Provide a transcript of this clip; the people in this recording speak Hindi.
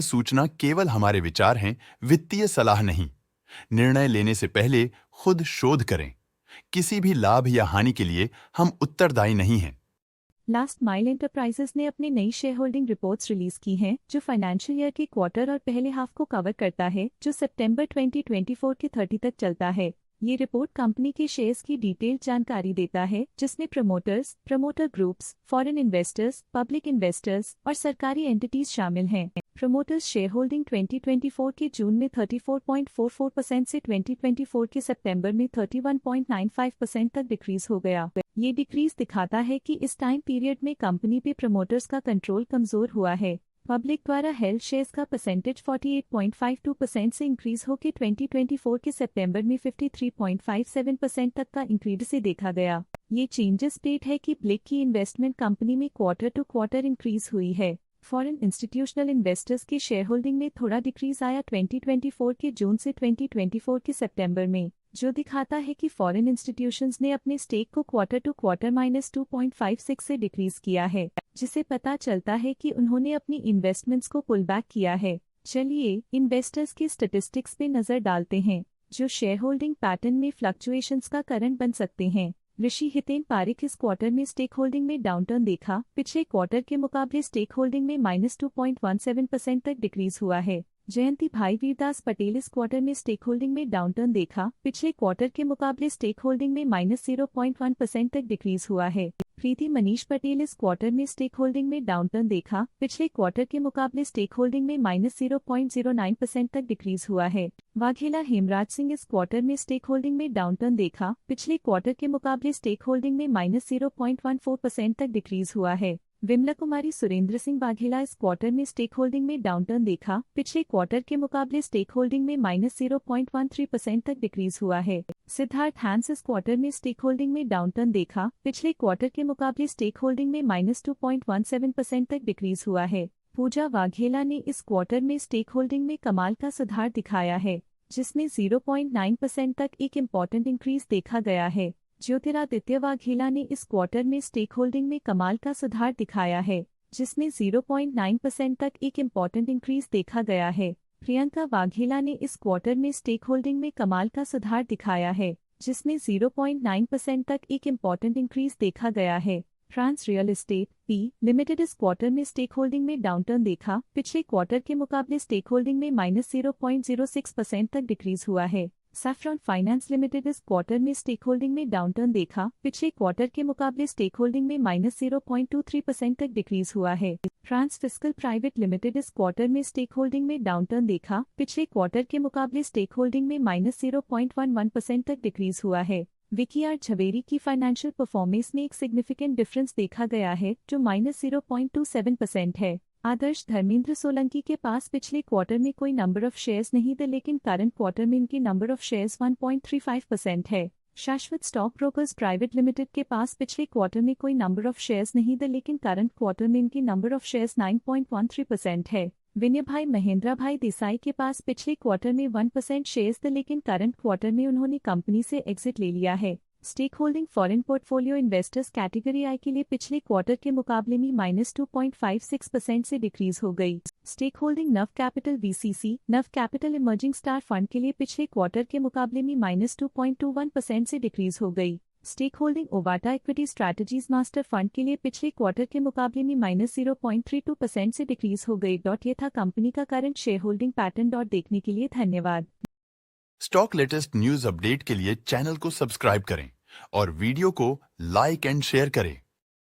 सूचना केवल हमारे विचार हैं, वित्तीय सलाह नहीं। निर्णय लेने से पहले खुद शोध करें। किसी भी लाभ या हानि के लिए हम उत्तरदायी नहीं हैं। लास्ट माइल एंटरप्राइजेस ने अपनी नई शेयर होल्डिंग रिपोर्ट्स रिलीज की हैं, जो फाइनेंशियल ईयर के क्वार्टर और पहले हाफ को कवर करता है, जो सितंबर 2024 के 30 तक चलता है। ये रिपोर्ट कंपनी के शेयर्स की डिटेल्ड जानकारी देता है, जिसमें promoters, promoter groups, foreign investors, public investors और सरकारी एंटिटीज शामिल हैं। प्रमोटर्स शेयर होल्डिंग 2024 के जून में 34.44% से 2024 के सितंबर में 31.95% तक डिक्रीज हो गया। ये डिक्रीज दिखाता है कि इस टाइम पीरियड में कंपनी पे प्रमोटर्स का कंट्रोल कमजोर हुआ है। पब्लिक द्वारा हेल्ड शेयर्स का परसेंटेज 48.52% से इंक्रीज होकर 2024 के सितंबर में 53.57% तक का इंक्रीज से देखा गया। ये चेंजेस स्टेट है कि ब्लिक की इन्वेस्टमेंट कंपनी में क्वार्टर टू क्वार्टर इंक्रीज हुई है। फॉरेन इंस्टीट्यूशनल इन्वेस्टर्स की शेयर होल्डिंग में थोड़ा डिक्रीज आया 2024 के जून से 2024 के सितंबर में, जो दिखाता है कि फॉरेन इंस्टीट्यूशंस ने अपने स्टेक को क्वार्टर टू क्वार्टर -2.56 से डिक्रीज किया है, जिसे पता चलता है कि उन्होंने अपनी इन्वेस्टमेंट्स को पुल बैक किया है। चलिए इन्वेस्टर्स की स्टैटिस्टिक्स पे नजर डालते हैं, जो शेयर होल्डिंग पैटर्न में फ्लक्चुएशंस का कारण बन सकते हैं। ऋषि हितेन पारिक इस क्वार्टर में स्टेक होल्डिंग में डाउनटर्न देखा। पिछले क्वार्टर के मुकाबले स्टेक होल्डिंग में -2.17% तक डिक्रीज हुआ है। जयंती भाई वीरदास पटेल इस क्वार्टर में स्टेक होल्डिंग में डाउनटर्न देखा। पिछले क्वार्टर के मुकाबले स्टेक होल्डिंग में -0.1% तक डिक्रीज हुआ है। प्रीति मनीष पटेल इस क्वार्टर में स्टेक होल्डिंग में डाउनटर्न देखा। पिछले क्वार्टर के मुकाबले स्टेक होल्डिंग में -0.09% तक डिक्रीज हुआ है। वाघेला हेमराज सिंह इस क्वार्टर में स्टेक होल्डिंग में डाउनटर्न देखा। पिछले क्वार्टर के मुकाबले स्टेक होल्डिंग में -0.14% तक डिक्रीज हुआ है। विमला कुमारी सुरेंद्र सिंह वाघेला इस क्वार्टर में स्टेक होल्डिंग में डाउनटर्न देखा। पिछले क्वार्टर के मुकाबले स्टेक होल्डिंग में -0.13% तक डिक्रीज हुआ है। सिद्धार्थ हैंस इस क्वार्टर में स्टेक होल्डिंग में डाउनटर्न देखा। पिछले क्वार्टर के मुकाबले स्टेक होल्डिंग में -2.17% तक डिक्रीज हुआ है। पूजा वाघेला ने इस क्वार्टर में स्टेक होल्डिंग में कमाल का सुधार दिखाया है, जिसमें 0.9% तक एक इम्पॉर्टेंट इंक्रीज देखा गया है। ज्योतिरादित्य वाघेला ने इस क्वार्टर में स्टेक होल्डिंग में कमाल का सुधार दिखाया है, जिसमें 0.9% तक एक इम्पॉर्टेंट इंक्रीज देखा गया है। प्रियंका वाघेला ने इस क्वार्टर में स्टेक होल्डिंग में कमाल का सुधार दिखाया है, जिसमें 0.9% तक एक इम्पॉर्टेंट इंक्रीज देखा गया है। France real estate P limited इस क्वार्टर में स्टेक होल्डिंग में डाउनटर्न देखा। पिछले क्वार्टर के मुकाबले स्टेक होल्डिंग में -0.06% तक डिक्रीज हुआ है। सैफ्रॉन फाइनेंस लिमिटेड इस क्वार्टर में स्टेक होल्डिंग में डाउनटर्न देखा। पिछले क्वार्टर के मुकाबले स्टेक होल्डिंग में -0.23% तक डिक्रीज हुआ है। फ्रांस फिस्कल प्राइवेट लिमिटेड इस क्वार्टर में स्टेक होल्डिंग में डाउनटर्न देखा। पिछले क्वार्टर के मुकाबले स्टेक होल्डिंग में -0.11% तक डिक्रीज हुआ है। विकी आर झवेरी की फाइनेंशियल परफॉर्मेंस में एक सिग्निफिकेंट डिफरेंस देखा गया है, जो -0.27% है। आदर्श धर्मेंद्र सोलंकी के पास पिछले क्वार्टर में कोई नंबर ऑफ शेयर्स नहीं थे, लेकिन करंट क्वार्टर में इनकी नंबर ऑफ शेयर्स 1.35% है। शाश्वत स्टॉक ब्रोकर्स प्राइवेट लिमिटेड के पास पिछले क्वार्टर में कोई नंबर ऑफ शेयर्स नहीं थे, लेकिन करंट क्वार्टर में इनकी नंबर ऑफ शेयर्स 9.13% है। विनय भाई महेंद्र भाई देसाई के पास पिछले क्वार्टर में 1% शेयर्स थे, लेकिन करंट क्वार्टर में उन्होंने कंपनी से एग्जिट ले लिया है। Stake holding foreign portfolio investors category I के लिए पिछले क्वार्टर के मुकाबले में -2.56% से डिक्रीज हो गई। स्टेक होल्डिंग नव कैपिटल वीसीसी नव कैपिटल इमर्जिंग स्टार फंड के लिए पिछले क्वार्टर के मुकाबले में -2.21% से डिक्रीज हो गई। Stake holding Ovata equity strategies master fund के लिए पिछले क्वार्टर के मुकाबले में -0.32% से डिक्रीज हो गई। ये था कंपनी का करंट शेयर होल्डिंग पैटर्न। देखने के लिए धन्यवाद। स्टॉक लेटेस्ट न्यूज अपडेट के लिए चैनल को सब्सक्राइब करें और वीडियो को लाइक एंड शेयर करें।